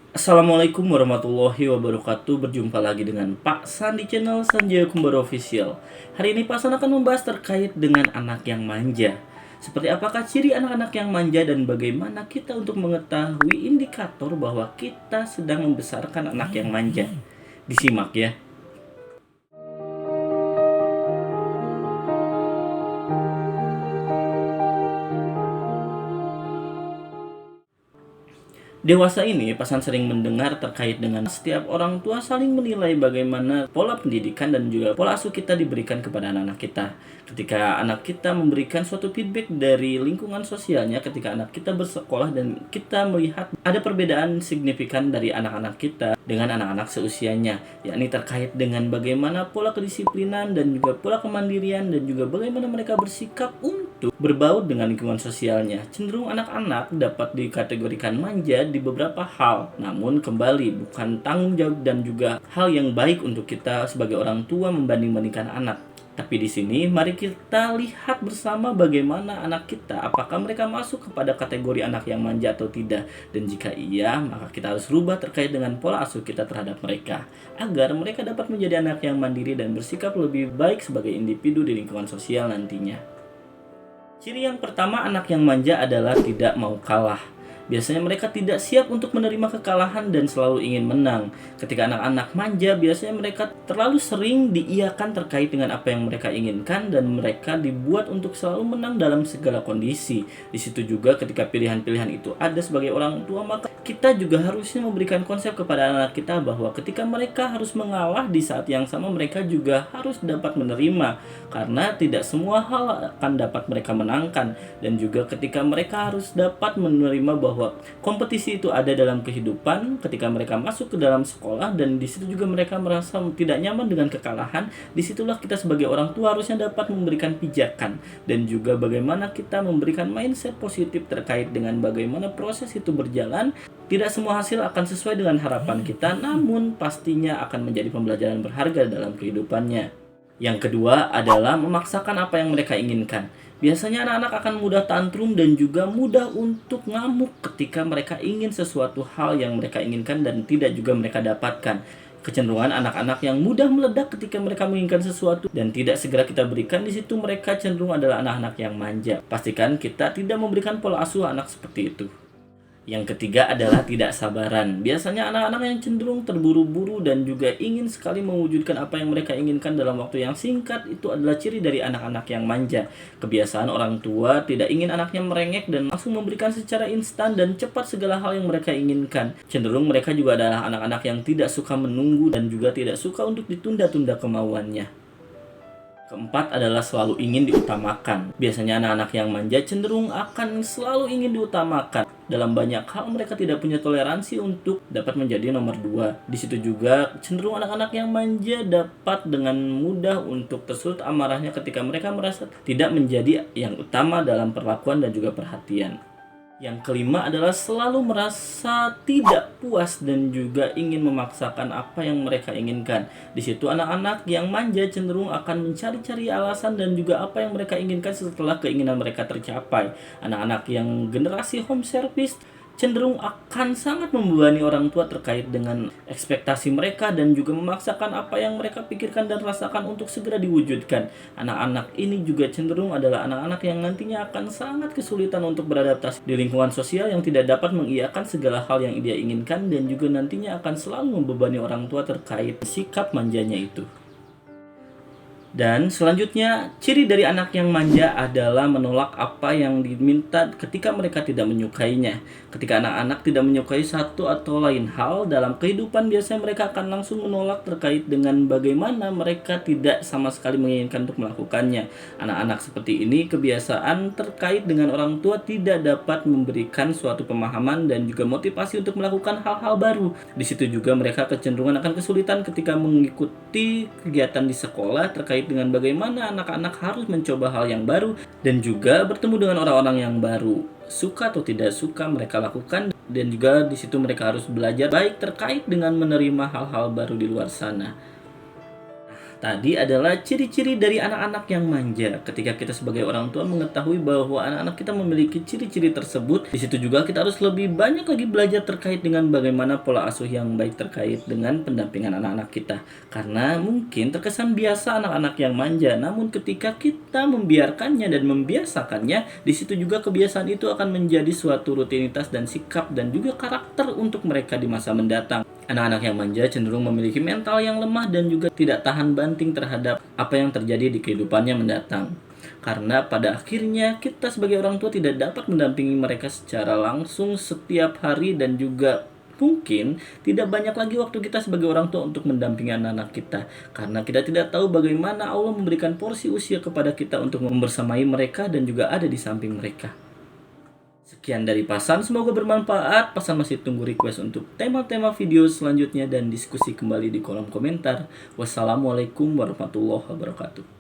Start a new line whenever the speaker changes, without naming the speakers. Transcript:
Assalamualaikum warahmatullahi wabarakatuh. Berjumpa lagi dengan Pak San di channel Sanjaya Kumbara Official. Hari ini Pak San akan membahas terkait dengan anak yang manja. Seperti apakah ciri anak-anak yang manja dan bagaimana kita untuk mengetahui indikator bahwa kita sedang membesarkan anak yang manja. Disimak ya. Dewasa ini, Pasan sering mendengar terkait dengan setiap orang tua saling menilai bagaimana pola pendidikan dan juga pola asuh kita diberikan kepada anak-anak kita. Ketika anak kita memberikan suatu feedback dari lingkungan sosialnya, ketika anak kita bersekolah dan kita melihat ada perbedaan signifikan dari anak-anak kita dengan anak-anak seusianya, yakni terkait dengan bagaimana pola kedisiplinan dan juga pola kemandirian dan juga bagaimana mereka bersikap untuk berbaur dengan lingkungan sosialnya. Cenderung anak-anak dapat dikategorikan manja di beberapa hal, namun kembali bukan tanggung jawab dan juga hal yang baik untuk kita sebagai orang tua membanding-bandingkan anak. Tapi di sini mari kita lihat bersama bagaimana anak kita, apakah mereka masuk kepada kategori anak yang manja atau tidak. Dan jika iya, maka kita harus rubah terkait dengan pola asuh kita terhadap mereka, agar mereka dapat menjadi anak yang mandiri dan bersikap lebih baik sebagai individu di lingkungan sosial nantinya. Ciri yang pertama anak yang manja adalah tidak mau kalah. Biasanya mereka tidak siap untuk menerima kekalahan dan selalu ingin menang. Ketika anak-anak manja, biasanya mereka terlalu sering diiyakan terkait dengan apa yang mereka inginkan dan mereka dibuat untuk selalu menang dalam segala kondisi. Di situ juga ketika pilihan-pilihan itu ada sebagai orang tua, maka kita juga harusnya memberikan konsep kepada anak kita bahwa ketika mereka harus mengalah, di saat yang sama mereka juga harus dapat menerima, karena tidak semua hal akan dapat mereka menangkan. Dan juga ketika mereka harus dapat menerima bahwa kompetisi itu ada dalam kehidupan, ketika mereka masuk ke dalam sekolah dan di situ juga mereka merasa tidak nyaman dengan kekalahan, disitulah kita sebagai orang tua harusnya dapat memberikan pijakan dan juga bagaimana kita memberikan mindset positif terkait dengan bagaimana proses itu berjalan. Tidak semua hasil akan sesuai dengan harapan kita, namun pastinya akan menjadi pembelajaran berharga dalam kehidupannya. Yang kedua adalah memaksakan apa yang mereka inginkan. Biasanya anak-anak akan mudah tantrum dan juga mudah untuk ngamuk ketika mereka ingin sesuatu hal yang mereka inginkan dan tidak juga mereka dapatkan. Kecenderungan anak-anak yang mudah meledak ketika mereka menginginkan sesuatu dan tidak segera kita berikan, di situ mereka cenderung adalah anak-anak yang manja. Pastikan kita tidak memberikan pola asuh anak seperti itu. Yang ketiga adalah tidak sabaran. Biasanya anak-anak yang cenderung terburu-buru dan juga ingin sekali mewujudkan apa yang mereka inginkan dalam waktu yang singkat, itu adalah ciri dari anak-anak yang manja. Kebiasaan orang tua tidak ingin anaknya merengek dan langsung memberikan secara instan dan cepat segala hal yang mereka inginkan. Cenderung mereka juga adalah anak-anak yang tidak suka menunggu dan juga tidak suka untuk ditunda-tunda kemauannya. Keempat adalah selalu ingin diutamakan. Biasanya anak-anak yang manja cenderung akan selalu ingin diutamakan. Dalam banyak hal mereka tidak punya toleransi untuk dapat menjadi nomor dua. Di situ juga cenderung anak-anak yang manja dapat dengan mudah untuk tersulut amarahnya ketika mereka merasa tidak menjadi yang utama dalam perlakuan dan juga perhatian. Yang kelima adalah selalu merasa tidak puas dan juga ingin memaksakan apa yang mereka inginkan. Di situ anak-anak yang manja cenderung akan mencari-cari alasan dan juga apa yang mereka inginkan setelah keinginan mereka tercapai. Anak-anak yang generasi home service cenderung akan sangat membebani orang tua terkait dengan ekspektasi mereka dan juga memaksakan apa yang mereka pikirkan dan rasakan untuk segera diwujudkan. Anak-anak ini juga cenderung adalah anak-anak yang nantinya akan sangat kesulitan untuk beradaptasi di lingkungan sosial yang tidak dapat mengiyakan segala hal yang dia inginkan dan juga nantinya akan selalu membebani orang tua terkait sikap manjanya itu. Dan selanjutnya, ciri dari anak yang manja adalah menolak apa yang diminta ketika mereka tidak menyukainya. Ketika anak-anak tidak menyukai satu atau lain hal dalam kehidupan, biasanya mereka akan langsung menolak terkait dengan bagaimana mereka tidak sama sekali menginginkan untuk melakukannya. Anak-anak seperti ini kebiasaan terkait dengan orang tua tidak dapat memberikan suatu pemahaman dan juga motivasi untuk melakukan hal-hal baru. Di situ juga mereka kecenderungan akan kesulitan ketika mengikuti kegiatan di sekolah terkait dengan bagaimana anak-anak harus mencoba hal yang baru dan juga bertemu dengan orang-orang yang baru. Suka atau tidak suka mereka lakukan dan juga di situ mereka harus belajar baik terkait dengan menerima hal-hal baru di luar sana. Tadi adalah ciri-ciri dari anak-anak yang manja. Ketika kita sebagai orang tua mengetahui bahwa anak-anak kita memiliki ciri-ciri tersebut, di situ juga kita harus lebih banyak lagi belajar terkait dengan bagaimana pola asuh yang baik terkait dengan pendampingan anak-anak kita. Karena mungkin terkesan biasa anak-anak yang manja, namun ketika kita membiarkannya dan membiasakannya, di situ juga kebiasaan itu akan menjadi suatu rutinitas dan sikap dan juga karakter untuk mereka di masa mendatang. Anak-anak yang manja cenderung memiliki mental yang lemah dan juga tidak tahan banting terhadap apa yang terjadi di kehidupannya mendatang. Karena pada akhirnya kita sebagai orang tua tidak dapat mendampingi mereka secara langsung setiap hari dan juga mungkin tidak banyak lagi waktu kita sebagai orang tua untuk mendampingi anak-anak kita. Karena kita tidak tahu bagaimana Allah memberikan porsi usia kepada kita untuk membersamai mereka dan juga ada di samping mereka. Sekian dari Pasan, semoga bermanfaat. Pasan masih tunggu request untuk tema-tema video selanjutnya dan diskusi kembali di kolom komentar. Wassalamualaikum warahmatullahi wabarakatuh.